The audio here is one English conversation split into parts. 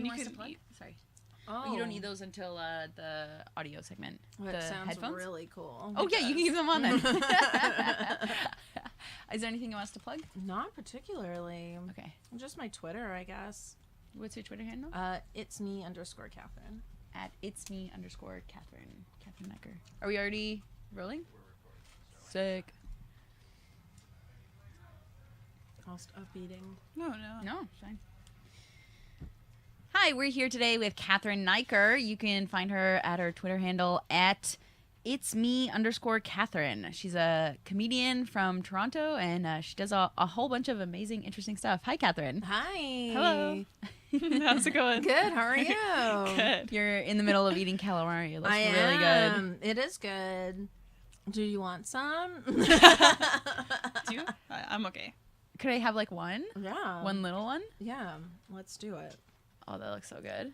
And you wants could to plug? Sorry. Oh. You don't need those until the audio segment. That the sounds headphones. really cool. Oh, yeah, you can keep them on then. Is there anything you want us to plug? Not particularly. Okay. Just my Twitter, I guess. What's your Twitter handle? It's me _Cathryn. At it's me _ Cathryn. Cathryn Naiker. Are we already rolling? Sick. I'll stop eating. No, it's fine. Hi, we're here today with Cathryn Naiker. You can find her at her Twitter handle at it's me _ Cathryn. She's a comedian from Toronto, and she does a whole bunch of amazing, interesting stuff. Hi, Cathryn. Hi. Hello. How's it going? Good. How are you? Good. You're in the middle of eating calamari. It looks I really am. It is good. Do you want some? Do you? I'm okay. Could I have like one? Yeah. One little one? Yeah. Let's do it. Oh, that looks so good.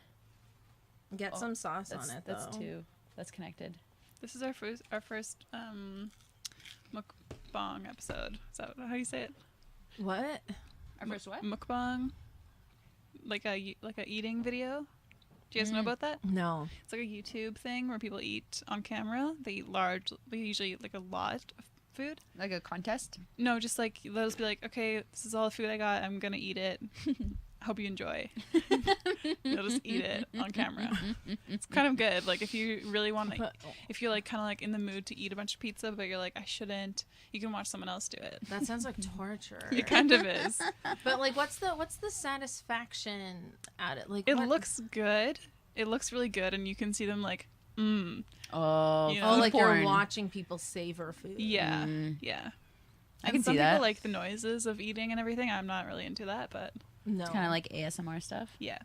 Get some sauce on it, though. That's two. That's connected. This is our first mukbang episode. Is that how you say it? What? Our first what? Mukbang, like a eating video. Do you guys know about that? No. It's like a YouTube thing where people eat on camera. They eat they usually eat like a lot of food. Like a contest? No, just like they'll just be like, okay, this is all the food I got. I'm gonna eat it. Hope you enjoy. You'll just eat it on camera. It's kind of good. Like if you really want to, if you're like kind of like in the mood to eat a bunch of pizza, but you're like, I shouldn't, you can watch someone else do it. That sounds like torture. It kind of is. But like, what's the satisfaction at it? Like, It looks good. It looks really good, and you can see them like, Oh, You know? Oh, like porn. you're watching people savor food. yeah, yeah. I can some see that. people like the noises of eating and everything. I'm not really into that, but No. It's kind of like ASMR stuff. yeah.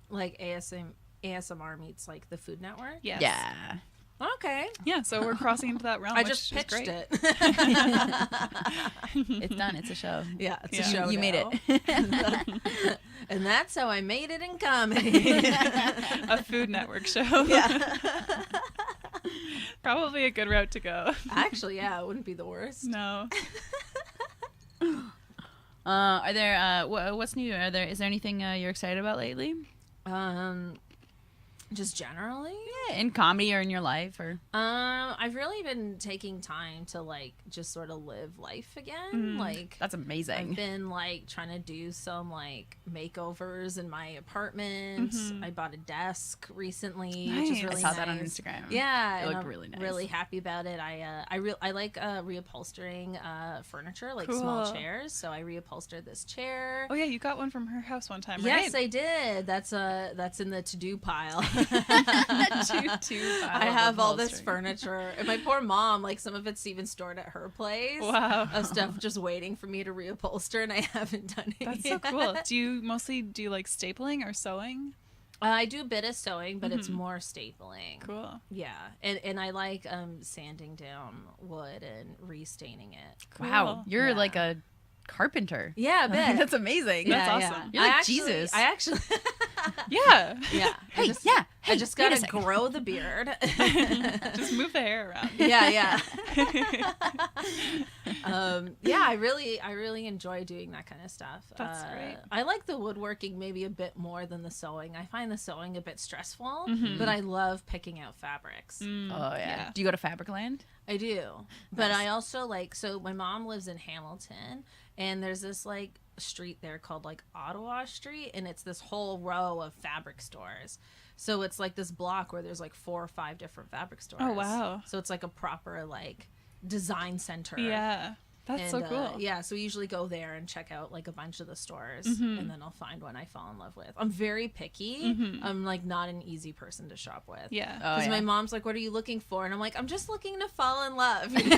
Like ASMR meets like the Food Network. Yes. Yeah. Okay. Yeah, so we're crossing into that realm. I which just is pitched great. it. It's done. It's a show. Yeah, it's Yeah. a show. You made now. it. And that's how I made it in comedy. A Food Network show. Yeah. Probably a good route to go. Actually, yeah, it wouldn't be the worst. No. Are there what's new? Is there anything you're excited about lately? Just generally. Yeah, in comedy or in your life or I've really been taking time to like just sort of live life again. Like that's amazing. I've been like trying to do some like makeovers in my apartment. I bought a desk recently, which is Nice. really I saw nice. that on Instagram. Yeah, It and looked I'm really nice. Really happy about it. I like reupholstering furniture, like small Cool. chairs. So I reupholstered this chair. Oh yeah, you got one from her house one time, right? Yes, I did. That's in the to-do pile. I have all this furniture, and my poor mom, like some of it's even stored at her place. Wow. Of stuff just waiting for me to reupholster, and I haven't done it That's yet. so cool. Do you mostly do like stapling or sewing? I do a bit of sewing, but it's more stapling. Cool. Yeah, and I like sanding down wood and restaining it. Wow, Cool. you're Yeah. like a carpenter. Yeah, a bit. That's amazing. That's Yeah, awesome. You're like I actually, Jesus. I actually, Yeah. yeah. Hey, I hey, just wait a gotta second. grow the beard. Just move the hair around. Yeah. Yeah, I really enjoy doing that kind of stuff. That's great. I like the woodworking maybe a bit more than the sewing. I find the sewing a bit stressful, but I love picking out fabrics. Oh yeah. Yeah. Do you go to Fabricland? I do. But I also like, so my mom lives in Hamilton, and there's this like street there called like Ottawa Street, and it's this whole row of fabric stores. So it's like this block where there's like 4 or 5 different fabric stores. Oh, wow. So it's like a proper like design center. Yeah. That's so cool. Yeah, so we usually go there and check out like a bunch of the stores, and then I'll find one I fall in love with. I'm very picky. I'm like not an easy person to shop with. Yeah. Oh, Because yeah. my mom's like, "What are you looking for?" And I'm like, "I'm just looking to fall in love." That's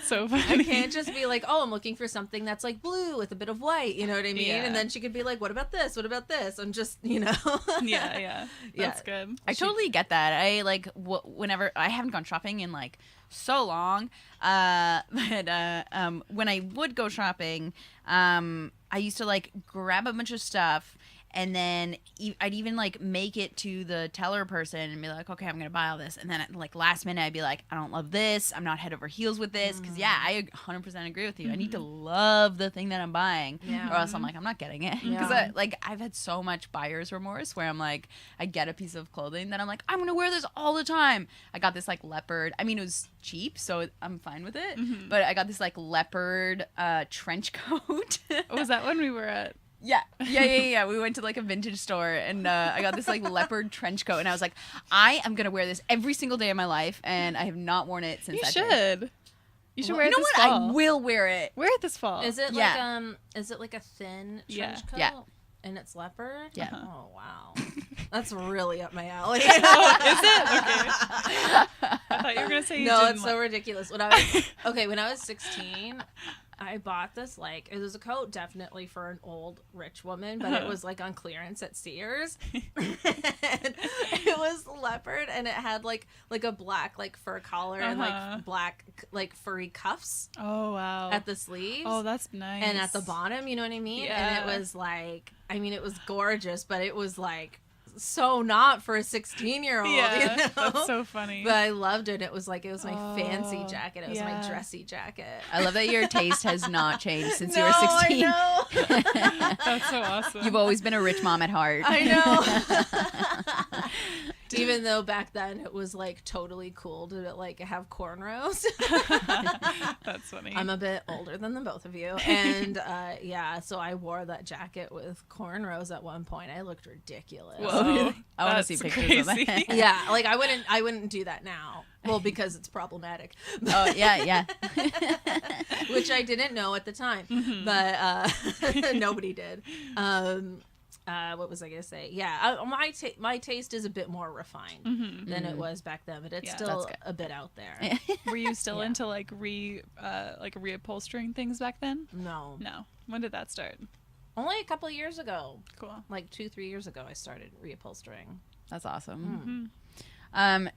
so I funny. can't just be like, "Oh, I'm looking for something that's like blue with a bit of white." You know what I mean? Yeah. And then she could be like, "What about this? What about this?" I'm just, Yeah. That's good. I totally get that. I like whenever I haven't gone shopping in like so long, but when I would go shopping, I used to like grab a bunch of stuff And then I'd even like make it to the teller person and be like, okay, I'm going to buy all this. And then at like last minute, I'd be like, I don't love this. I'm not head over heels with this. Cause yeah, I 100% agree with you. I need to love the thing that I'm buying or else I'm like, I'm not getting it. Cause I've had so much buyer's remorse where I'm like, I get a piece of clothing that I'm like, I'm going to wear this all the time. I got this like leopard. I mean, it was cheap, so I'm fine with it. But I got this like leopard trench coat. Was that when we were at? Yeah. We went to like a vintage store and I got this like leopard trench coat and I was like, I am gonna wear this every single day of my life and I have not worn it since that day. You should wear it this fall. fall. I will wear it. Wear it this fall. Is it like a thin trench coat? Yeah. And it's leopard? Yeah. Oh, wow. That's really up my alley. Is it? Okay. I thought you were going to say you No, didn't it's so ridiculous. When I was 16, I bought this, like, it was a coat definitely for an old rich woman, but it was, like, on clearance at Sears. And it was leopard, and it had, like a black, like, fur collar and, like, black, like, furry cuffs. Oh, wow. At the sleeves. Oh, that's nice. And at the bottom, you know what I mean? Yeah. And it was, like, I mean, it was gorgeous, but it was, like, so not for a 16-year-old. Yeah, you know? that's so funny. But I loved it. It was my fancy jacket. It was my dressy jacket. I love that your taste has not changed since you were No, 16. I know. That's so awesome. You've always been a rich mom at heart. I know. Even though back then it was like totally cool to like have cornrows. That's funny. I'm a bit older than the both of you, and so I wore that jacket with cornrows at one point. I looked ridiculous. Whoa, really? I want to see pictures of that. Yeah, like I wouldn't do that now. Well, because it's problematic. Oh yeah. Which I didn't know at the time, but nobody did. What was I gonna say? Yeah, my taste is a bit more refined than it was back then, but it's still a bit out there. Were you still into like reupholstering things back then? No. When did that start? Only a couple of years ago. Cool. Like 2-3 years ago, I started reupholstering. That's awesome.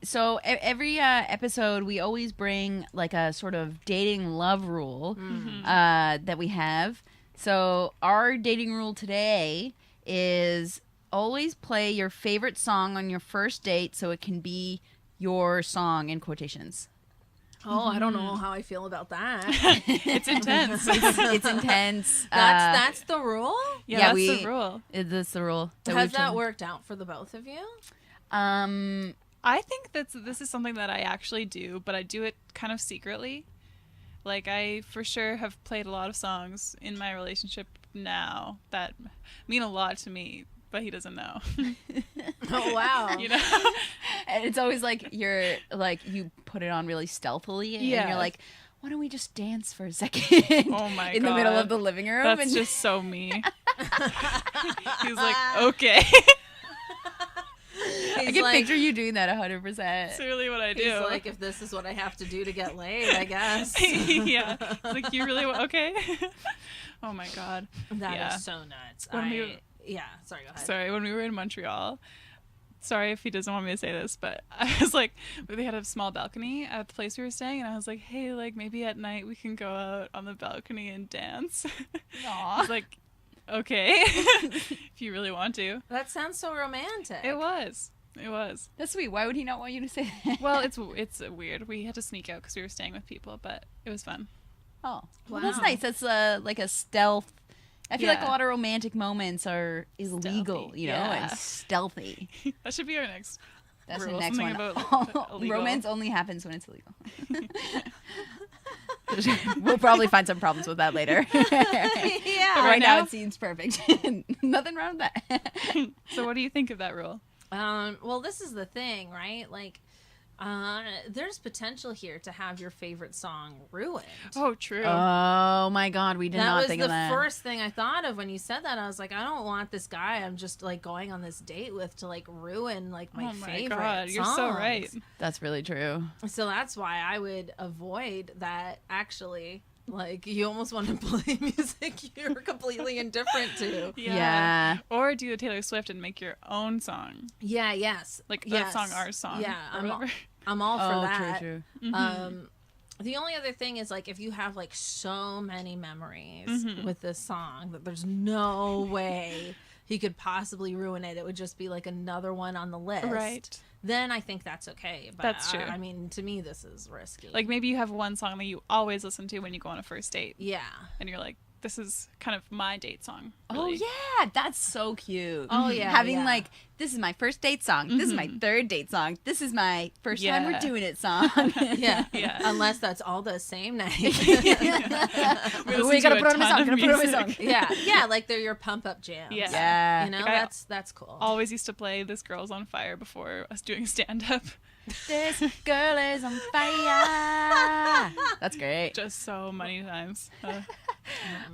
So every episode, we always bring like a sort of dating love rule that we have. So our dating rule today is always play your favorite song on your first date so it can be your song in quotations. Oh, I don't know how I feel about that. It's intense. It's intense. That's the rule? Yeah, that's the rule. That's the rule. Has that worked out for the both of you? I think this is something that I actually do, but I do it kind of secretly. Like, I for sure have played a lot of songs in my relationship now that mean a lot to me, but he doesn't know. Oh, wow. You know? And it's always like you put it on really stealthily and you're like, why don't we just dance for a second? Oh my in God. the middle of the living room. That's just so me. He's like, okay. I can picture you doing that 100%. That's really what I do. He's like, if this is what I have to do to get laid, I guess. Yeah. Like, you really okay? Oh my God. That is so nuts. Sorry, go ahead. Sorry, when we were in Montreal, sorry if he doesn't want me to say this, but I was like, they had a small balcony at the place we were staying, and I was like, hey, like, maybe at night we can go out on the balcony and dance. Aww. He's like, okay, if you really want to. That sounds so romantic. It was. That's sweet. Why would he not want you to say that? Well, it's weird. We had to sneak out because we were staying with people, but it was fun. Oh, well, Wow. that's nice. That's like a stealth. I feel like a lot of romantic moments are illegal, Stealthy. you know, and stealthy. That should be our next. That's rule. the next Something one. about illegal. Romance only happens when it's illegal. We'll probably find some problems with that later. Yeah. But right now now it seems perfect. Nothing wrong with that. So what do you think of that rule? Well, this is the thing, right? Like, there's potential here to have your favorite song ruined. Oh, true. Oh my God, we did not think of that. That was the first thing I thought of when you said that. I was like, I don't want this guy I'm just like going on this date with to like ruin like my favorite God, you're songs. so right. That's really true. So that's why I would avoid that. Actually, like, you almost want to play music you're completely indifferent to. Yeah. Or do a Taylor Swift and make your own song. Yeah. Yes. Like yes. that song, our song. Yeah. Or I'm all for that. True. The only other thing is, like, if you have like so many memories with this song that there's no way he could possibly ruin it. It would just be like another one on the list. Right. Then I think that's okay. But That's true. I mean, to me, this is risky. Like maybe you have one song that you always listen to when you go on a first date. Yeah. And you're like, this is kind of my date song. Oh really. yeah, that's so cute. Oh yeah. Having yeah. like, this is my first date song. This is my third date song. This is my first time we're Yeah. doing it song. Yeah. Yeah. Unless that's all the same night. We We listen gotta to put on a ton song. of Gotta put on a music. song. Yeah. Yeah. Like they're your pump up jams. Yeah. Yeah. You know, Like, I that's cool. Always used to play This Girl's on Fire before us doing stand-up. This girl is on fire. That's great. Just so many times.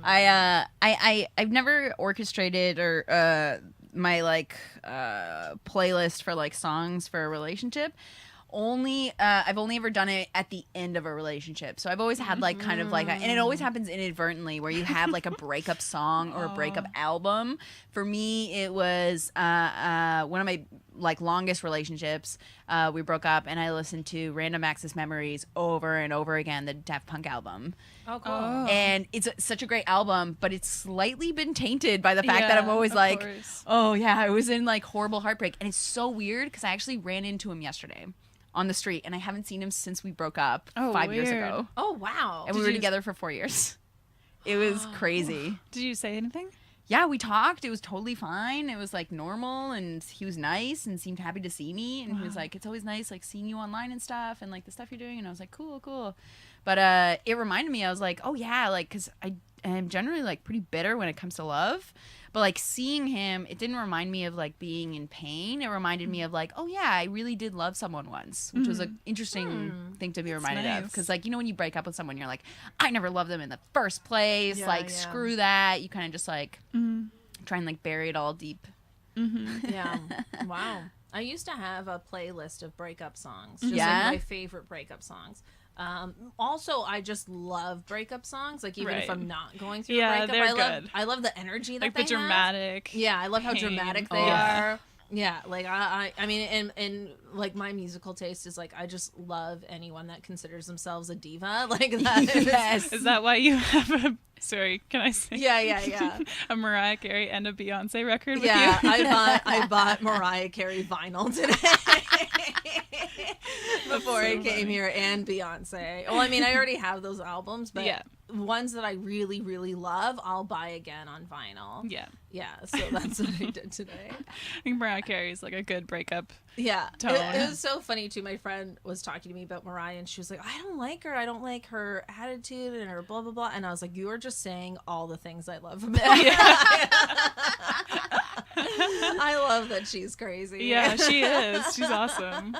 I've never orchestrated or my like playlist for like songs for a relationship. I've only ever done it at the end of a relationship. So I've always had like kind of like and it always happens inadvertently where you have like a breakup song or a breakup album. For me, it was one of my like longest relationships. We broke up and I listened to Random Access Memories over and over again, the Daft Punk album. Oh, cool. Oh. And it's such a great album, but it's slightly been tainted by the fact that Yeah, I'm always of like, course. oh yeah, I was in like horrible heartbreak. And it's so weird because I actually ran into him yesterday on the street and I haven't seen him since we broke up Oh, 5 years weird. ago. Oh, wow. And we were together for 4 years. It was crazy. Did you say anything? Yeah, we talked. It was totally fine. It was like normal and he was nice and seemed happy to see me. And he was like, it's always nice like seeing you online and stuff and like the stuff you're doing. And I was like, cool. But it reminded me, I was like, oh yeah, like, because I am generally like pretty bitter when it comes to love. But like seeing him, it didn't remind me of like being in pain. It reminded me of like, oh yeah, I really did love someone once, which was an interesting thing to be reminded of. nice. Because like, you know, when you break up with someone, you're like, I never loved them in the first place. Yeah, like, yeah. screw that. You kind of just like try and like bury it all deep. Yeah. Wow. I used to have a playlist of breakup songs. Just Yeah? like my favorite breakup songs. Also, I just love breakup songs. Like even if Right. I'm not going through Yeah, a breakup, they're good. I love the energy that Like they the dramatic. have. Yeah, I love how pain. dramatic they Yeah. are. Yeah, like I mean, and like my musical taste is like I just love anyone that considers themselves a diva. Like that. Yes. Is that why you have a... Sorry, can I say? Yeah. A Mariah Carey and a Beyonce record with Yeah, you? I bought Mariah Carey vinyl today before I so came funny. here, and Beyonce. Well, I mean, I already have those albums, but Yeah. ones that I really, really love, I'll buy again on vinyl. Yeah. Yeah, so that's what I did today. I think Mariah Carey is like a good breakup. Yeah, Tone. it was so funny too. My friend was talking to me about Mariah, and she was like, "I don't like her. I don't like her attitude and her blah blah blah." And I was like, "You are just saying all the things I love about her." I love that she's crazy. Yeah, she is. She's awesome.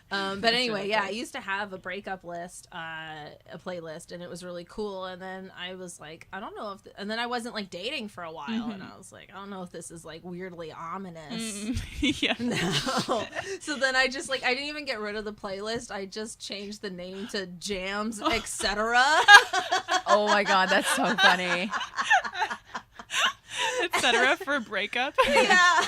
But anyway, yeah, I used to have a breakup list, a playlist, and it was really cool. And then I was like, I don't know if, and then I wasn't like dating for a while, and I was like, I don't know if this is like weirdly ominous. Yeah. No. So then I just like, I didn't even get rid of the playlist. I just changed the name to Jams, etc. Oh my God, that's so funny. Etc. for breakup. Yeah.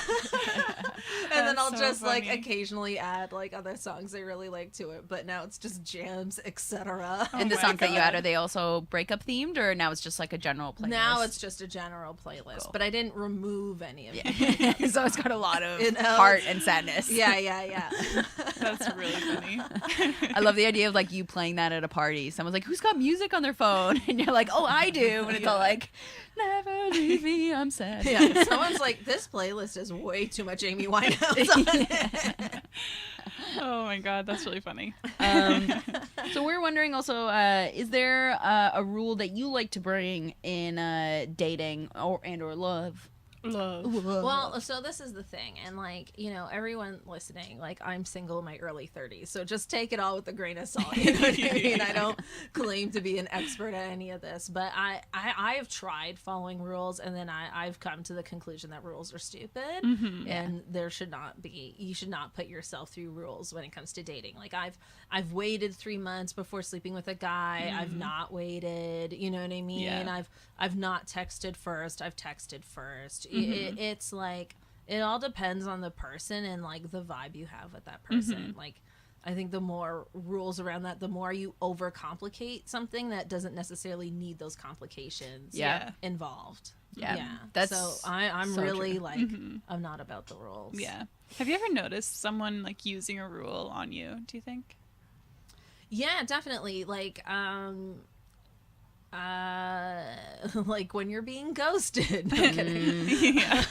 And then That's I'll so just like funny. occasionally add like other songs I really like to it, but now it's just Jams, etc. And the my songs that you add, God. are they also breakup themed or now it's just like a general playlist? Now it's just a general playlist, Cool. but I didn't remove any of it. Yeah. So it's got a lot of You know? heart and sadness. Yeah. That's really funny. I love the idea of like you playing that at a party. Someone's like, who's got music on their phone? And you're like, oh, I do. And it's all like, never leave me, I'm sad. Yeah, someone's like, this playlist is way too much Amy Winehouse on it. Oh my God, that's really funny. So we're wondering also, is there a rule that you like to bring in dating or love? Love. Well, so this is the thing, and like, you know, everyone listening, like, I'm single in my early 30s, so just take it all with a grain of salt. You know what I mean? I don't claim to be an expert at any of this, but I have tried following rules, and then I've come to the conclusion that rules are stupid, and there should not be. You should not put yourself through rules when it comes to dating. Like, I've waited 3 months before sleeping with a guy. I've not waited. You know what I mean? Yeah. I've not texted first. I've texted first. It's like, it all depends on the person and like the vibe you have with that person. Like, I think the more rules around that, the more you overcomplicate something that doesn't necessarily need those complications Yeah. involved. Yeah. That's so I'm so really true. like I'm not about the rules. Yeah. Have you ever noticed someone like using a rule on you, do you think? Yeah, definitely. Like like when you're being ghosted. No, I'm kidding. Yeah.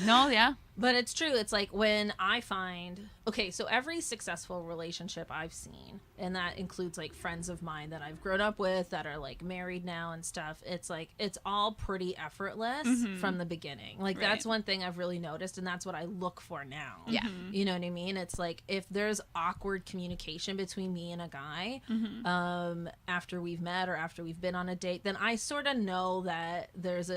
No, yeah. But it's true. It's like when I find, okay, so every successful relationship I've seen, and that includes like friends of mine that I've grown up with that are like married now and stuff, it's like, it's all pretty effortless from the beginning. Like that's one thing I've really noticed, and that's what I look for now. Yeah. You know what I mean? It's like if there's awkward communication between me and a guy after we've met or after we've been on a date, then I sort of know that this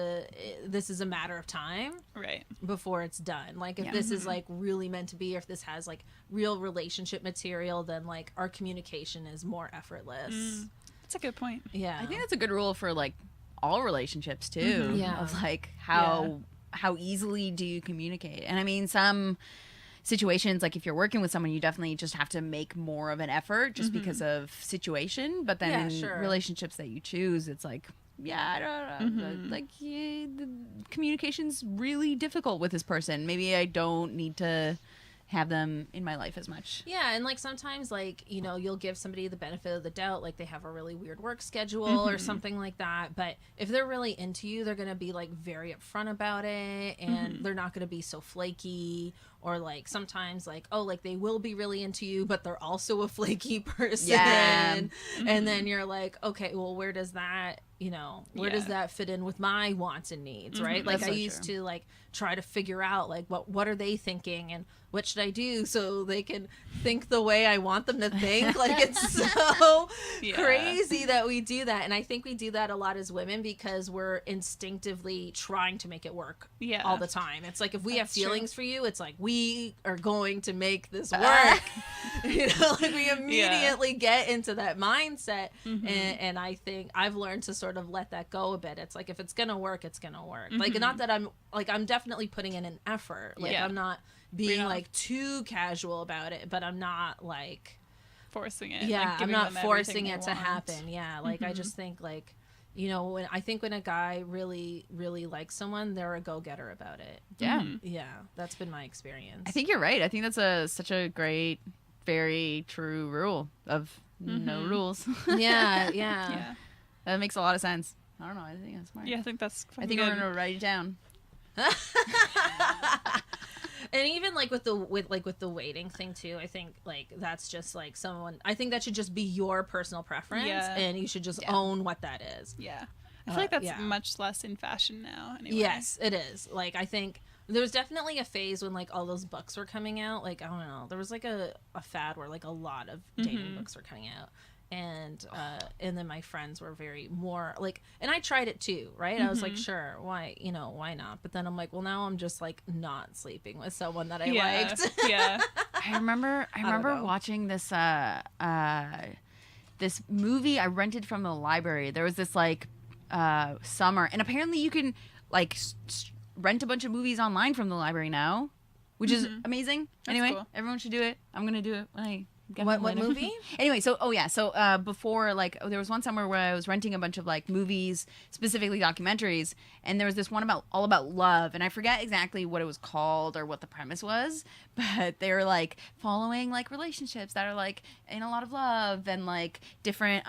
is a matter of time Right. before it's done. Like if this is like really meant to be, or if this has like real relationship material, then like our communication is more effortless. That's a good point. Yeah. I think that's a good rule for like all relationships too. Yeah. Of like how easily do you communicate? And I mean, some situations, like if you're working with someone, you definitely just have to make more of an effort just because of situation. But then in relationships that you choose, it's like, I don't know. Like, the communication's really difficult with this person. Maybe I don't need to have them in my life as much. Yeah, and like sometimes like, you know, you'll give somebody the benefit of the doubt, like they have a really weird work schedule or something like that, but if they're really into you, they're going to be like very upfront about it, and they're not going to be so flaky, or like sometimes like, oh, like they will be really into you, but they're also a flaky person. Yeah. And then you're like, okay, well, where does that, you know, where does that fit in with my wants and needs, right? Like That's I so used true. to like try to figure out like what are they thinking, and what should I do so they can think the way I want them to think. Like it's so crazy that we do that, and I think we do that a lot as women because we're instinctively trying to make it work all the time. It's like if we have feelings for you, it's like we are going to make this work. You know, like we immediately get into that mindset, and I think I've learned to sort of let that go a bit. It's like if it's gonna work, it's gonna work. Like not that I'm definitely putting in an effort. Like I'm not being like too casual about it, but I'm not like forcing it. Yeah, like, I'm not forcing it to want. happen. Yeah, like I just think like, you know, when a guy really likes someone, they're a go-getter about it. Yeah. Yeah, that's been my experience. I think you're right. I think that's such a great, very true rule of no rules. Yeah. That makes a lot of sense. I don't know. I think that's smart. Yeah, I think that's I think I'm gonna write it down. And even like with the waiting thing too, I think like that's just like I think that should just be your personal preference, and you should just own what that is. Yeah. I feel like that's much less in fashion now anyway. Yes, it is. Like I think there was definitely a phase when like all those books were coming out. Like I don't know, there was like a fad where like a lot of dating books were coming out. And then my friends were very more like, and I tried it too, right? I was like, sure, why not? But then I'm like, well, now I'm just like not sleeping with someone that I liked. Yeah. I remember watching this this movie I rented from the library. There was this like summer, and apparently you can like rent a bunch of movies online from the library now, which is amazing. That's anyway, cool. Everyone should do it. I'm gonna do it when I get What home later. movie? Anyway, so before like there was one summer where I was renting a bunch of like movies, specifically documentaries, and there was this one all about love, and I forget exactly what it was called or what the premise was, but they were like following like relationships that are like in a lot of love, and like different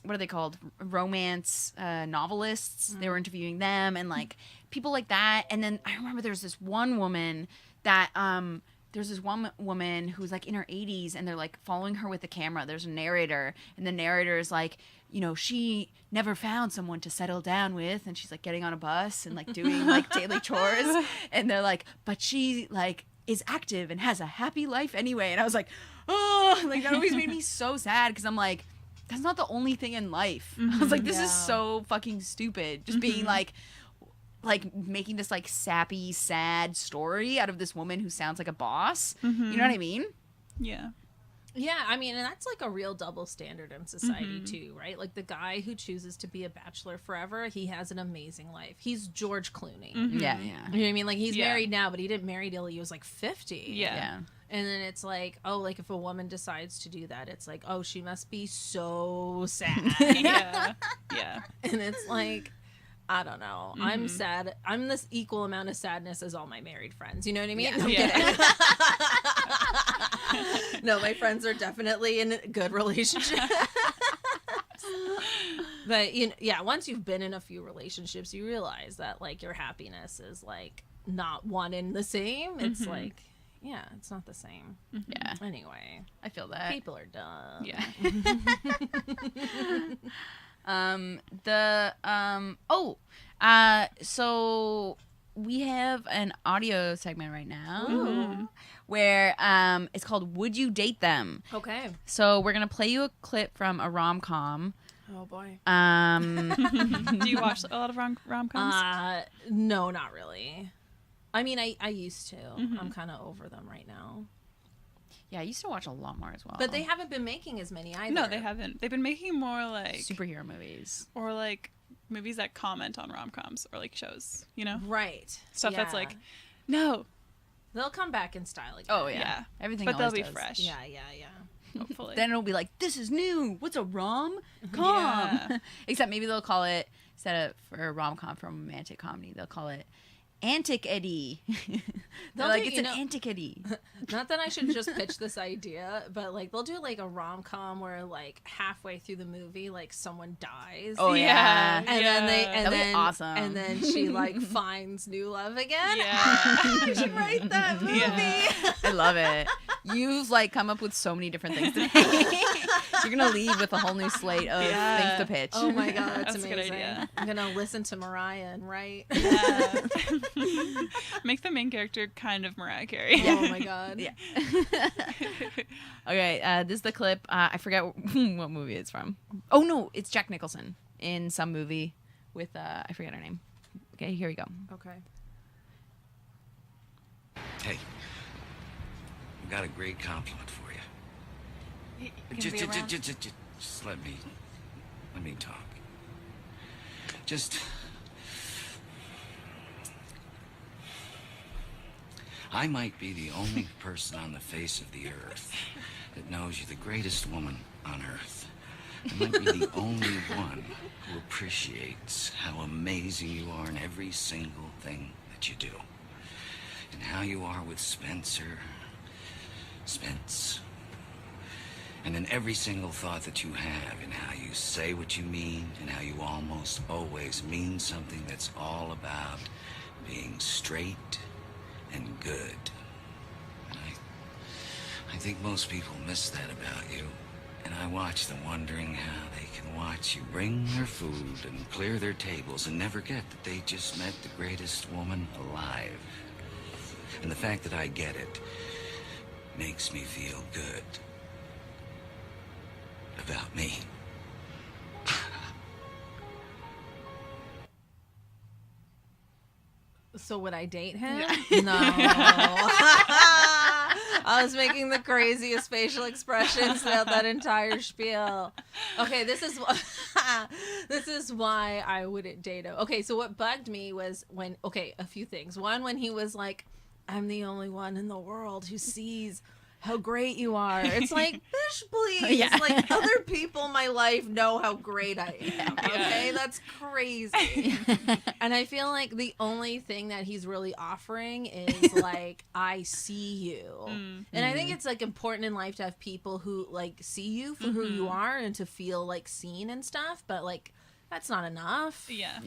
what are they called, romance novelists. They were interviewing them and like people like that. And then I remember there's this one woman that there's this one woman who's like in her 80s, and they're like following her with the camera. There's a narrator, and the narrator is like, you know, she never found someone to settle down with, and she's like getting on a bus and like doing like daily chores, and they're like, but she like is active and has a happy life anyway. And I was like, oh, like that always made me so sad, because I'm like, that's not the only thing in life. I was like, this is so fucking stupid, just being like making this like sappy, sad story out of this woman who sounds like a boss. You know what I mean? Yeah. Yeah, I mean, and that's like a real double standard in society too, right? Like the guy who chooses to be a bachelor forever, he has an amazing life. He's George Clooney. Yeah. You know what I mean? Like he's married now, but he didn't marry till he was like 50. Yeah. And then it's like, oh, like if a woman decides to do that, it's like, oh, she must be so sad. Yeah. And it's like, I don't know. I'm sad. I'm this equal amount of sadness as all my married friends. You know what I mean? Yeah. I'm kidding. No, my friends are definitely in a good relationship. But once you've been in a few relationships, you realize that like your happiness is like not one and the same. It's like, yeah, it's not the same. Yeah. Anyway, I feel that. people are dumb. Yeah. So we have an audio segment right now Ooh. where it's called Would You Date Them? Okay. So we're going to play you a clip from a rom-com. Oh boy. Do you watch a lot of rom-coms? No, not really. I mean, I used to. I'm kind of over them right now. Yeah, I used to watch a lot more as well. But they haven't been making as many either. No, they haven't. They've been making more like superhero movies. or like movies that comment on rom-coms or like shows, you know? Right. Stuff that's Yeah. like, no. They'll come back in style again. Oh, yeah. Yeah. Everything But they'll always be does. fresh. Yeah. Hopefully. Then it'll be like, this is new. What's a rom-com? Yeah. Except maybe they'll call it, instead of for a rom-com from romantic comedy, they'll call it Antic Eddie. They're like, it's an Antic Eddie. Not that I should just pitch this idea, but like they'll do like a rom-com where like halfway through the movie, like someone dies. Oh, yeah. And then That'd be awesome. And then she like finds new love again. Yeah. I should write that movie. Yeah. I love it. You've like come up with so many different things today. You're gonna leave with a whole new slate of things to pitch. Oh my god, that's That's a amazing. good idea. I'm gonna listen to Mariah and write. Yeah. Make the main character kind of Mariah Carey. Oh my god. Yeah. Okay, this is the clip. I forget what movie it's from. Oh no, it's Jack Nicholson in some movie with I forget her name. Okay, here we go. Okay. Hey, I've got a great compliment for you. Just let me talk. I might be the only person on the face of the earth that knows you're the greatest woman on earth. I might be the only one who appreciates how amazing you are in every single thing that you do. And how you are with Spence, and in every single thought that you have, and how you say what you mean, and how you almost always mean something that's all about being straight and good. And I think most people miss that about you, and I watch them wondering how they can watch you bring their food and clear their tables and never get that they just met the greatest woman alive. And the fact that I get it makes me feel good about me. So would I date him? No. I was making the craziest facial expressions throughout that entire spiel. Okay, this is why I wouldn't date him. Okay, so what bugged me was a few things. One, when he was like, I'm the only one in the world who sees how great you are. It's like, bish, please. Yeah. Like, other people in my life know how great I am. Okay? That's crazy. And I feel like the only thing that he's really offering is, like, I see you. And I think it's, like, important in life to have people who, like, see you for who you are and to feel, like, seen and stuff. But, like, that's not enough. Yeah.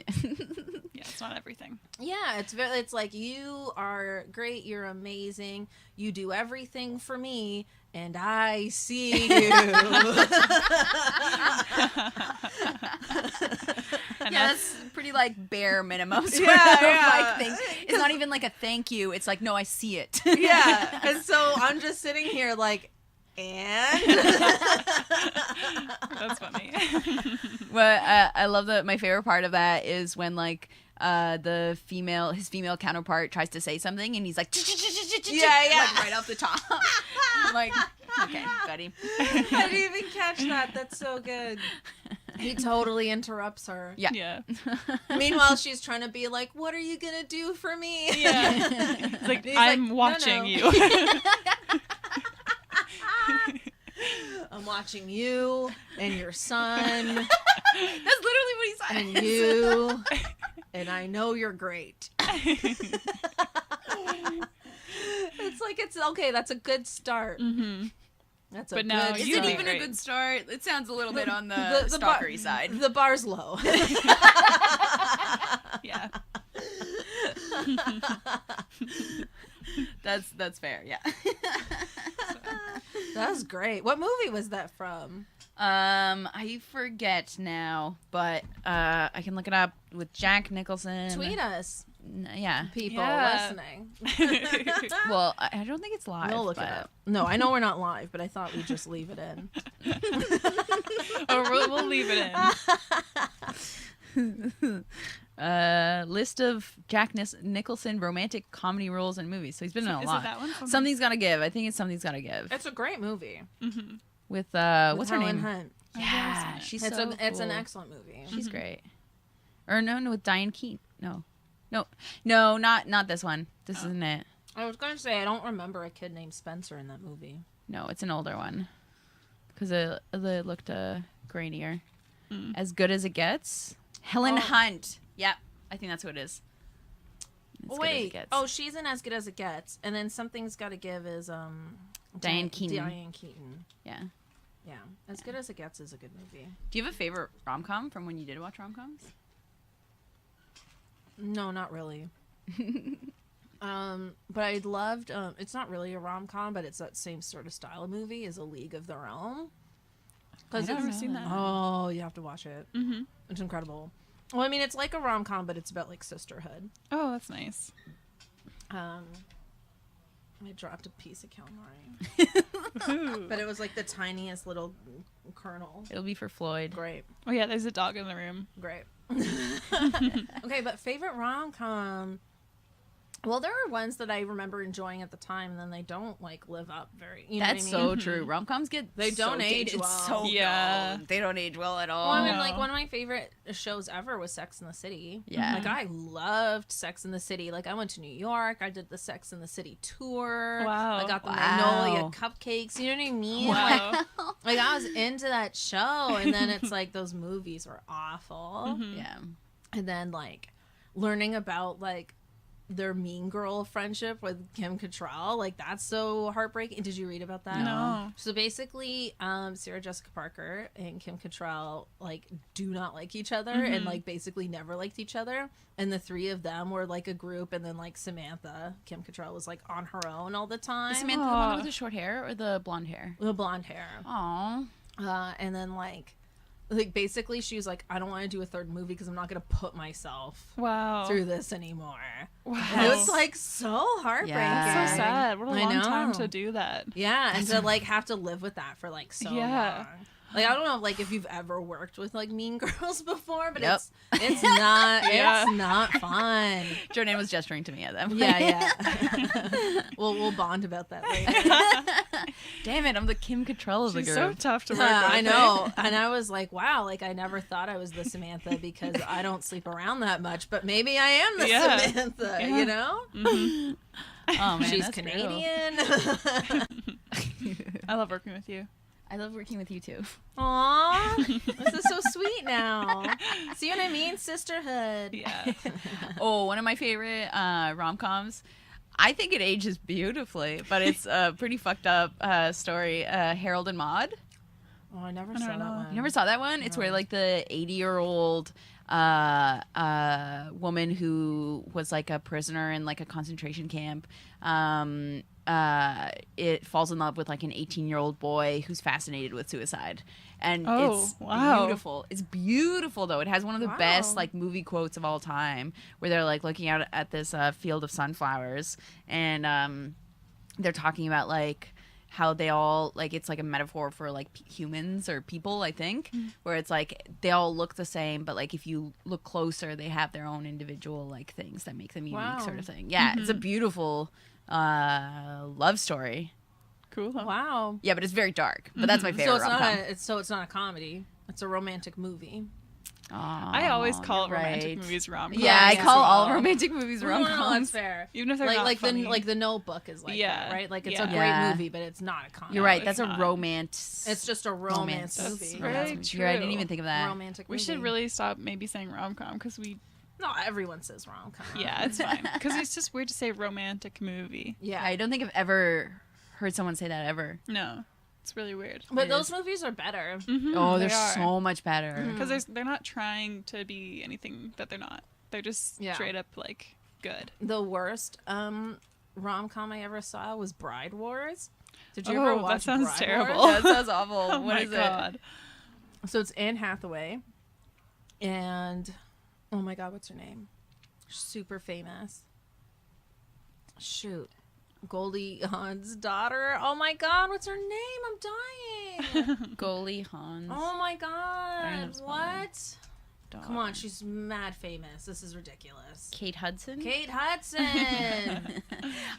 Yeah, it's not everything. Yeah, it's like, you are great, you're amazing, you do everything for me, and I see you. Yeah, that's pretty like bare minimum sort Yeah, of yeah. like thing. It's not even like a thank you. It's like, no, I see it. Yeah, and so I'm just sitting here like, and That's funny. Well, I love my favorite part of that is when like his female counterpart tries to say something and he's like, Yeah, like right off the top. I'm like, okay, buddy. I didn't even catch that. That's so good. He totally interrupts her. Yeah. Yeah. Meanwhile, she's trying to be like, what are you gonna do for me? Yeah. It's like, He's I'm like, no, watching no. you. I'm watching you and your son That's literally what he said. and you and I know you're great. It's like, it's okay. That's a good start. Mm-hmm. That's a But good no, start. Is you it would even be a great. good start? It sounds a little bit on the the bar- stalkery side. The bar's low. Yeah. That's fair. Yeah. That was great. What movie was that from? I forget now, but I can look it up with Jack Nicholson. Tweet us, Yeah. people Yeah. listening. Well, I don't think it's live. We'll look it up. No, I know we're not live, but I thought we'd just leave it in. Or we'll leave it in. List of Jack Nicholson romantic comedy roles in movies. So he's been in a Is lot. it that one? Something's Gotta Give. I think it's Something's Gotta Give. It's a great movie. Mm-hmm. With With what's her Helen name? Hunt. Yeah, she's It's so it's an cool. excellent movie. She's great. Or no, with Diane Keaton. No, not this one. This isn't it. I was gonna say I don't remember a kid named Spencer in that movie. No, it's an older one. Because it looked grainier. Mm. As Good as It Gets. Helen Oh. Hunt. Yep, I think that's who it is. As Good as It Wait. Gets. Oh, she's in As Good as It Gets, and then Something's Gotta Give is Diane Keaton. Diane Keaton. Yeah. Yeah, As Good as It Gets is a good movie. Do you have a favorite rom-com from when you did watch rom-coms? No, not really. But I loved. It's not really a rom-com, but it's that same sort of style of movie as A League of Their Own. I've never I've seen that. Oh, you have to watch it. Mm-hmm. It's incredible. Well, I mean, it's like a rom-com, but it's about like sisterhood. Oh, that's nice. I dropped a piece of calamari, Ooh. but it was like the tiniest little kernel. It'll be for Floyd. Great, Oh yeah, there's a dog in the room. great. Okay, but favorite rom-com. Well, there are ones that I remember enjoying at the time, and then they don't like live up very. You know That's what I mean? so true. Rom-coms They don't age dated. well. It's so Yeah. dumb. They don't age well at Well, all. I mean, No. like one of my favorite shows ever was Sex in the City. Yeah. Like I loved Sex in the City. Like I went to New York. I did the Sex in the City tour. Wow. I got the Wow. Magnolia cupcakes. You know what I mean? Wow. Like I was into that show, and then it's like those movies were awful. Mhm. Yeah. And then like learning about like their Mean Girl friendship with Kim Cattrall, like that's so heartbreaking. Did you read about that? No. So basically, Sarah Jessica Parker and Kim Cattrall like do not like each other, and like basically never liked each other. And the three of them were like a group, and then like Samantha, Kim Cattrall, was like on her own all the time. Is Samantha the one with the short hair or the blonde hair? with blonde hair. Aw. And then like basically she was like, I don't want to do a third movie because I'm not gonna put myself Wow. through this anymore. Wow. And it was like so heartbreaking. Yeah. so sad. What a I long time know. to do that. Yeah, and to like have to live with that for like so Yeah. long. Like I don't know, like if you've ever worked with like Mean Girls before, but Yep. it's not Yeah. it's not fun. Jordanne was gesturing to me at them. Yeah. we'll bond about that later. Damn it, I'm the Kim Cattrall of the She's group. so tough to work with. I know, and I was like, wow, like I never thought I was the Samantha because I don't sleep around that much, but maybe I am the Yeah. Samantha. Yeah. You know, Mhm. Oh man, she's that's brutal. Canadian. I love working with you. I love working with you too. Aw, this is so sweet now. See what I mean? Sisterhood. Yeah. Oh, one of my favorite rom-coms. I think it ages beautifully, but it's a pretty fucked up story. Harold and Maude. Oh, I never I saw don't that know. one. You never saw that one? It's where like the 80-year-old woman who was like a prisoner in like a concentration camp. It falls in love with like an 18-year-old boy who's fascinated with suicide, and Oh, it's wow. beautiful. It's beautiful though. It has one of the Wow. best like movie quotes of all time, where they're like looking out at this field of sunflowers, and they're talking about like how they all like it's like a metaphor for like humans or people, I think, where it's like they all look the same, but like if you look closer, they have their own individual like things that make them unique, Wow. sort of thing. Yeah, it's a beautiful love story. Cool. Wow. Yeah, but it's very dark. But that's my So favorite it's not rom-com. it's not a comedy. It's a romantic movie. I always call you're romantic right. movies rom-coms. Yeah, I Yeah. call all romantic movies No, rom-coms. that's fair. Even if they're not like funny. the Notebook is like Yeah. that, right? Like it's Yeah. a great Yeah. movie, but it's not a comedy. You're right. it's That's a not. romance. It's just a romance That's movie. very You're right. I didn't true. even think of that. Romantic. We should movie. really stop maybe saying rom-com because we No, everyone says rom-com. Yeah, it's fine. Because it's just weird to say romantic movie. Yeah. I don't think I've ever heard someone say that ever. No. It's really weird. But those movies are better. Mm-hmm, Oh, they're they are. so much better. Because they're not trying to be anything that they're not. They're just straight up, like, good. The worst rom-com I ever saw was Bride Wars. Did you ever watch that sounds Bride terrible. Wars? That sounds awful. Oh What my is God. So it's Anne Hathaway and oh my God, what's her name? Super famous. Shoot. Goldie Hawn's daughter. Oh my God, what's her name? I'm dying. it? Goldie Hawn. Oh my I don't know God. spelling. What? Come on, she's mad famous. This is ridiculous. Kate Hudson. Kate Hudson.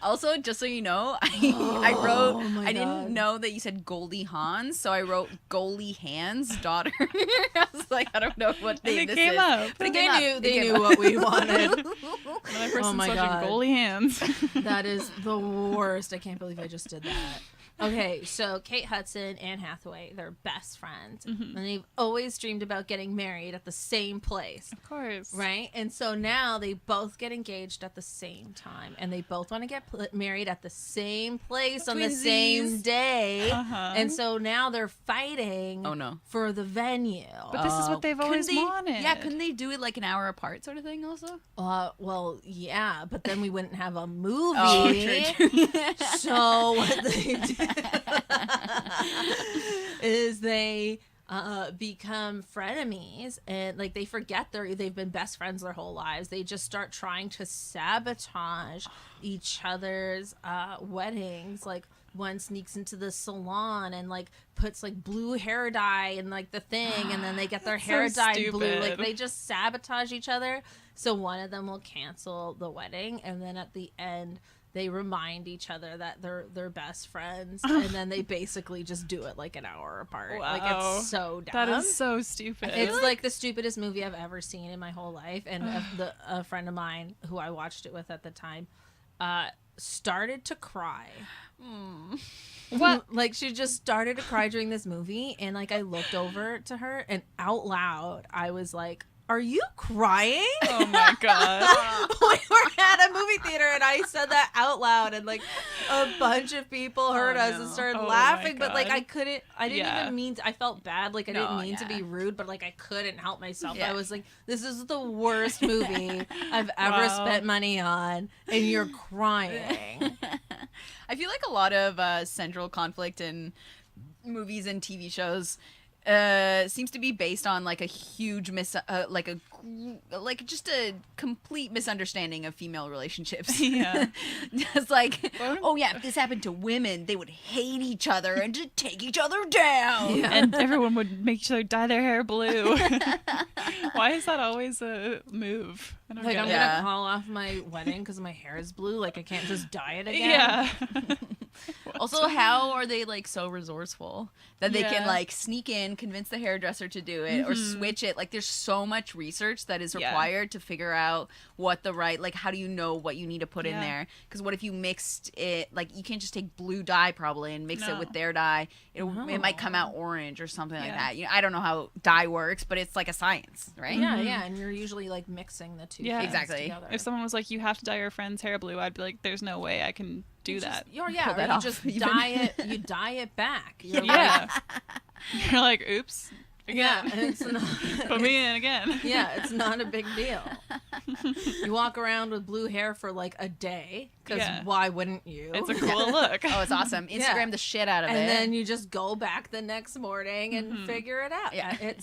Also, just so you know, I wrote. my I God. didn't know that you said Goldie Hawn, so I wrote Goldie Hawn's daughter. I was like, I don't know what name it this came is. up. But it They came up. knew- It they came knew up. what we wanted. Another person my such God. a goalie hands. That is the worst. I can't believe I just did that. Okay, so Kate Hudson, Anne Hathaway, they're best friends. And they've always dreamed about getting married at the same place. Of course. Right? And so now they both get engaged at the same time. And they both want to get married at the same place on the same Twinsies. day. Uh-huh. And so now they're fighting Oh, no. for the venue. But this is what they've always wanted. Yeah, couldn't they do it like an hour apart, sort of thing? Also. Well, yeah, but then we wouldn't have a movie. Oh, true. So what they do is they become frenemies, and like they forget they've been best friends their whole lives. They just start trying to sabotage each other's weddings. Like one sneaks into the salon and like puts like blue hair dye in like the thing, and then they get their hair so dyed blue. stupid. Like they just sabotage each other. So one of them will cancel the wedding, and then at the end they remind each other that they're best friends, and then they basically just do it like an hour apart. Like Wow. it's so dumb. That is so stupid. It's like the stupidest movie I've ever seen in my whole life. And a friend of mine who I watched it with at the time started to cry. What? Like she just started to cry during this movie, and like I looked over to her and out loud I was like, "Are you crying?" Oh my God. We were at a movie theater and I said that out loud, and like a bunch of people heard us and started Oh, laughing, my but like God. I didn't Yeah. even mean to, I felt bad, like I didn't No, mean to yeah. be rude, but like I couldn't help myself. Yeah. I was like, this is the worst movie I've ever Wow. spent money on, and you're crying. I feel like a lot of central conflict in movies and TV shows seems to be based on like a huge just a complete misunderstanding of female relationships. Yeah. Just like, oh yeah, if this happened to women, they would hate each other and just take each other down. Yeah. And everyone would make sure to dye their hair blue. Why is that always a move? I don't Like get I'm it. Yeah. gonna call off my wedding because my hair is blue. Like I can't just dye it again. Yeah. Also, how are they like so resourceful that they can Yeah. like sneak in, convince the hairdresser to do it, or switch it? Like, there's so much research that is Yeah. required to figure out what the right, like, how do you know what you need to put in Yeah. there? Because what if you mixed it, like, you can't just take blue dye probably and mix it No. with their dye. It might come out orange or something like Yeah. that. You know, I don't know how dye works, but it's like a science, right? Yeah, yeah, and you're usually like mixing the two Yeah. things Exactly. together. If someone was like, you have to dye your friend's hair blue, I'd be like, there's no way I can do that. Or yeah, Pull or that you off just even. dye it. You dye it back. You're like, Yeah. You're like, oops. yeah, Again. and it's not. Put me in again. Yeah, it's not a big deal. You walk around with blue hair for like a day, because Yeah. why wouldn't you? It's a cool look. Oh, it's awesome. Yeah. Instagram the shit out of it. and then you just go back the next morning and Mm-hmm. figure it out. Yeah. It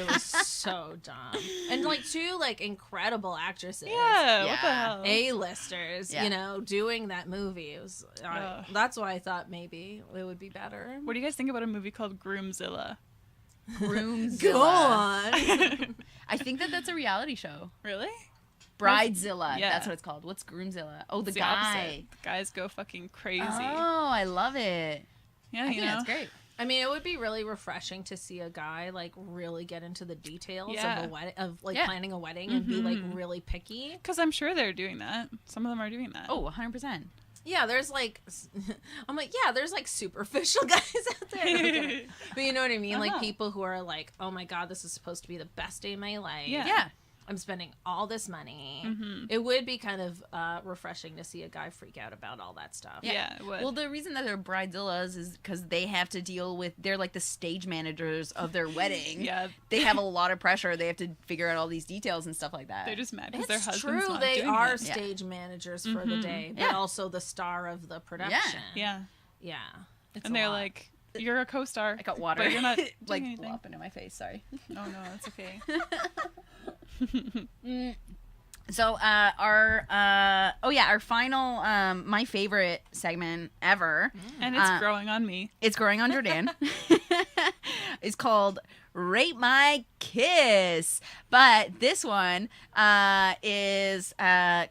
was so dumb. And like two like incredible actresses. Yeah, what the Yeah. hell? A-listers, Yeah. you know, doing that movie. It was, Ugh. that's why I thought maybe it would be better. What do you guys think about a movie called Groomzilla? Groomzilla. Go on. I think that's a reality show. Really? Bridezilla. Yeah. That's what it's called. What's Groomzilla? Oh, the It's guy. opposite. The guys go fucking crazy. Oh, I love it. Yeah, I you think know. that's great. I mean, it would be really refreshing to see a guy like really get into the details Yeah. of a wedding, of like Yeah. planning a wedding, and be like really picky. Because I'm sure they're doing that. Some of them are doing that. Oh, 100%. Yeah, there's like, I'm like, yeah, there's like superficial guys out there. Okay. But you know what I mean? Like Uh-huh. people who are like, oh my God, this is supposed to be the best day of my life. Yeah. Yeah. I'm spending all this money. Mm-hmm. It would be kind of refreshing to see a guy freak out about all that stuff. Yeah, it would. Well, the reason that they're bridezillas is because they have to deal with, they're like the stage managers of their wedding. Yeah. They have a lot of pressure. They have to figure out all these details and stuff like that. They're just mad because their It's husband's true. not They doing are it. stage managers for the Mhm. day, but Yeah. also the star of the production. Yeah. Yeah. It's And a they're lot. like, you're a co-star. I got water. But you're not like doing anything. flopping in my face. Sorry. Oh, no, that's okay. So our final my favorite segment ever, And it's growing on me. it's growing on Jordanne. It's called Rate My Kiss, but this one is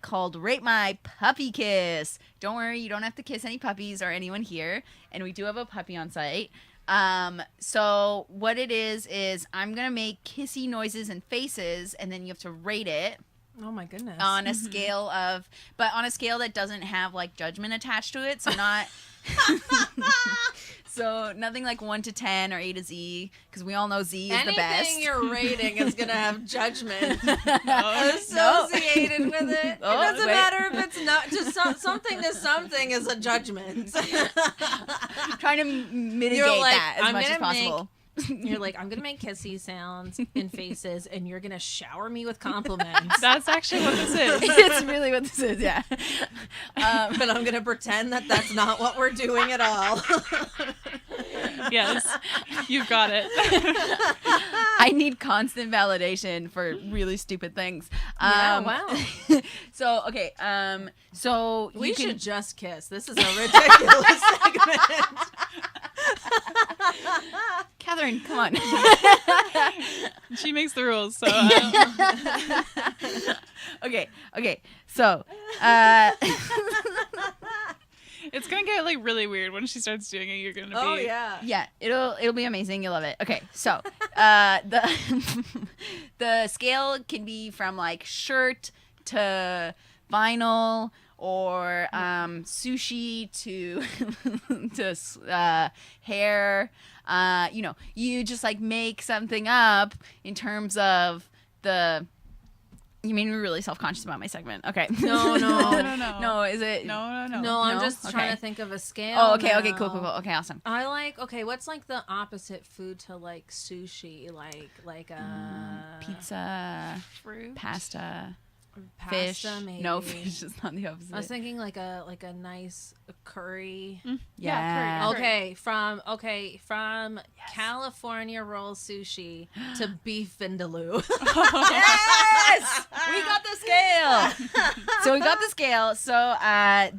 called Rate My Puppy Kiss. Don't worry, you don't have to kiss any puppies or anyone here, and we do have a puppy on site. So what it is I'm gonna make kissy noises and faces, and then you have to rate it oh my goodness. on a scale of, but on a scale that doesn't have like judgment attached to it. So not, so nothing like 1 to 10 or A to Z, because we all know Z is the best. Anything you're rating is going to have judgment No. associated with it. Oh, It doesn't wait. matter if it's not just something to something is a judgment. Trying to mitigate You're like, that as I'm much as gonna make- possible. You're like, I'm going to make kissy sounds and faces, and you're going to shower me with compliments. That's actually what this is. It's really what this is, yeah. But I'm going to pretend that that's not what we're doing at all. Yes, you've got it. I need constant validation for really stupid things. Yeah, wow. So, okay, so We you can, should just kiss. This is a ridiculous segment. Cathryn, come on. She makes the rules, so Okay, so, it's gonna get like really weird when she starts doing it. You're gonna be. Oh, yeah. yeah, it'll be amazing. You'll love it. Okay, so, the the scale can be from like shirt to vinyl, or sushi to to hair. You know, you just like make something up in terms of the. You made me really self-conscious about my segment. Okay. No. No, is it? No. No, I'm No? just trying Okay. to think of a scale. Oh, okay, now. cool. Okay, awesome. I like, okay, what's like the opposite food to like sushi? Like Pizza, Fruit. pasta, pasta, fish. maybe. No, fish is not the I was opposite. thinking like a nice curry. Yeah. curry. Okay, from California roll sushi to beef vindaloo. Yes! We got the scale. So we got the scale. So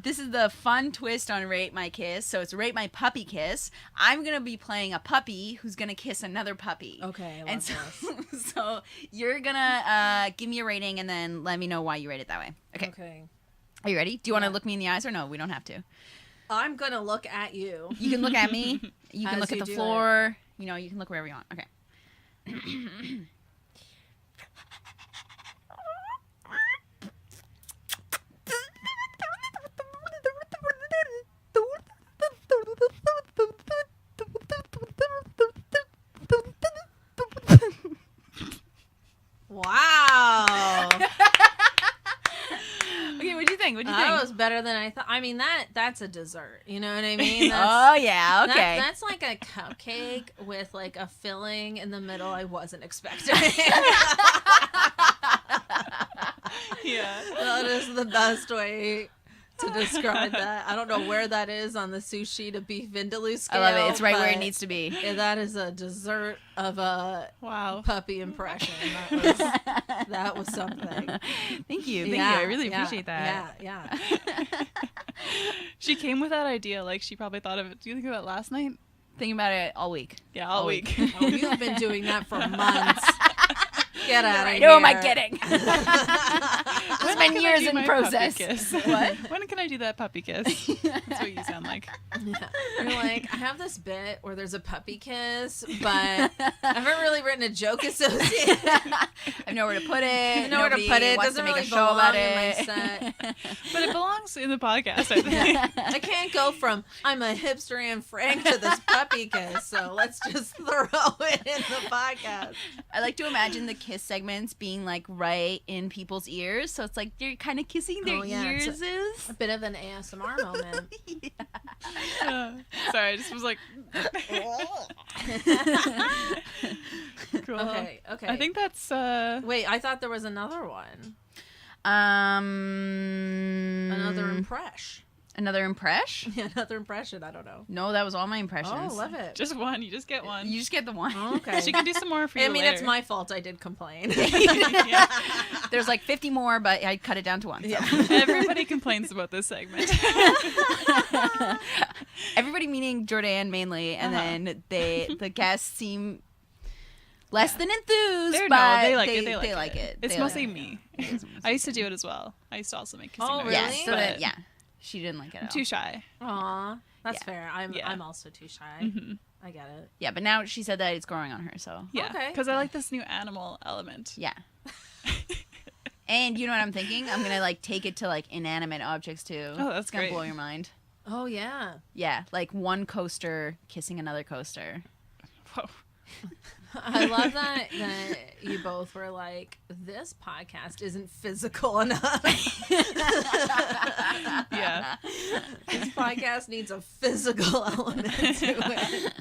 this is the fun twist on Rate My Kiss. So it's Rate My Puppy Kiss. I'm going to be playing a puppy who's going to kiss another puppy. Okay, I love And so, this. so you're going to give me a rating and then let me know why you rate it that way. Okay. Okay. Are you ready? Do you want to Yeah. look me in the eyes or no? We don't have to. I'm gonna look at you. You can look at me. You can As look at you the do floor. You know, you can look wherever you want. Okay. Wow. Okay, what'd you think? What'd you That think? was better than I thought. I mean, that's a dessert. You know what I mean? Oh, yeah. Okay. That's like a cupcake with like a filling in the middle I wasn't expecting. Yeah. That is the best way to describe that. I don't know where that is on the sushi to beef vindaloo I scale. love it. It's right where it but needs to be. That is a dessert of a Wow. puppy impression. That was something. Thank you. Thank you. Yeah, I really yeah, appreciate that. Yeah. She came with that idea. Like she probably thought of it. Do you think of that last night? Thinking about it all week. Yeah, all All week. Oh, you've been doing that for months. Get out of I here. know, am I kidding? That's has been years in process. What? When can I do that puppy kiss? That's what you sound like. Yeah. You're like, I have this bit where there's a puppy kiss, but I haven't really written a joke associated. I have nowhere to put it. I know where to put it. It doesn't really belong in my set. But it belongs in the podcast, I think. I can't go from I'm a hipster and Frank to this puppy kiss, so let's just throw it in the podcast. I like to imagine the kiss segments being like right in people's ears, so it's like you're kind of kissing their ears. A bit of an ASMR moment. Sorry, I just was like. Cool. Okay. I think that's. Wait, I thought there was another one. Another impression. Another impression? Yeah, another impression. I don't know. No, that was all my impressions. Oh, love it. Just one. You just get one. You just get the one. Oh, okay. She can do some more for you. I mean, later. it's my fault. I did complain. Yeah. There's like 50 more, but I cut it down to one. So. Yeah. Everybody complains about this segment. Everybody meaning Jordanne mainly, and then the guests seem less than enthused, but they like it. It's mostly me. I used to do it as well. I used to also make kissing noises. Yeah, so but yeah. She didn't like it at all. I'm too shy. Aw, that's Yeah. fair. I'm Yeah. I'm also too shy. Mm-hmm. I get it. Yeah, but now she said that it's growing on her, so. Yeah, Okay. because I like this new animal element. Yeah. And you know what I'm thinking? I'm gonna like take it to like inanimate objects too. Oh, that's It's gonna great. blow your mind. Oh yeah. Yeah, like one coaster kissing another coaster. Whoa. I love that you both were like, this podcast isn't physical enough. Yeah. This podcast needs a physical element to it.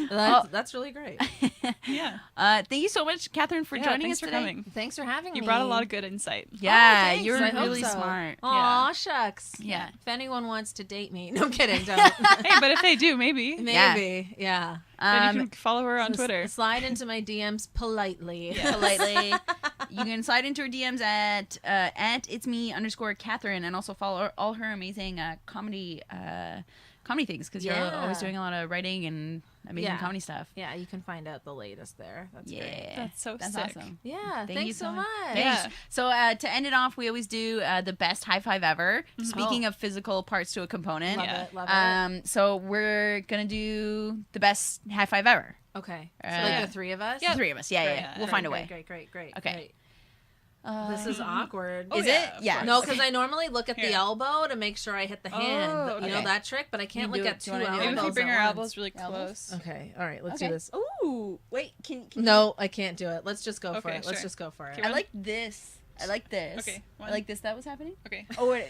That's really great. Yeah. Thank you so much, Cathryn, for joining thanks us for today. coming. Thanks for having me. You brought a lot of good insight. Yeah, thanks. you're I hope really so. smart. Aw, shucks. Yeah. If anyone wants to date me, no I'm kidding. Don't. Hey, but if they do, maybe. Maybe. Yeah. Then you can follow her on Just Twitter. Slide into my DMs politely. Politely. You can slide into her DMs at @itsme_Cathryn, and also follow all her amazing comedy things, because you're always doing a lot of writing and amazing comedy stuff. Yeah, you can find out the latest there. That's great. That's so That's sick. awesome. Yeah, Thank you thanks so so much. much. Yeah. So to end it off, we always do the best high five ever. Speaking of physical parts to a component. Love Yeah. it, love it. So we're gonna do the best high five ever. Okay. So Yeah. the three of us? The three of us. Yeah, Great. yeah. We'll find a way. Great. Okay. Great. This is awkward. Oh, Is yeah, it? of Yeah. course. No, because I normally look at the Here. elbow to make sure I hit the hand. Oh, You know okay. that trick, but I can't You look do at it. two Do you wanna do it? elbows. Maybe if we bring at our once. elbows really Elbows? close. Okay. All right. Let's do this. Ooh, wait. Can No, I can't do it. Let's just go for Okay, it. Let's sure. just go for it. Okay, I like this. I like this. Okay, I one. like this. That was happening. Okay. Oh wait.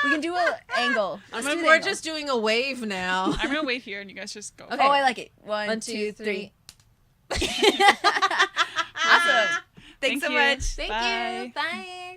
We can do an angle. Let's do the We're angle. just doing a wave now. I'm gonna wait here and you guys just go. Okay. Oh, I like it. One, 1, 2, 2, 3. 3. Awesome. Thanks Thank so you. much. Thank Bye. you. Bye.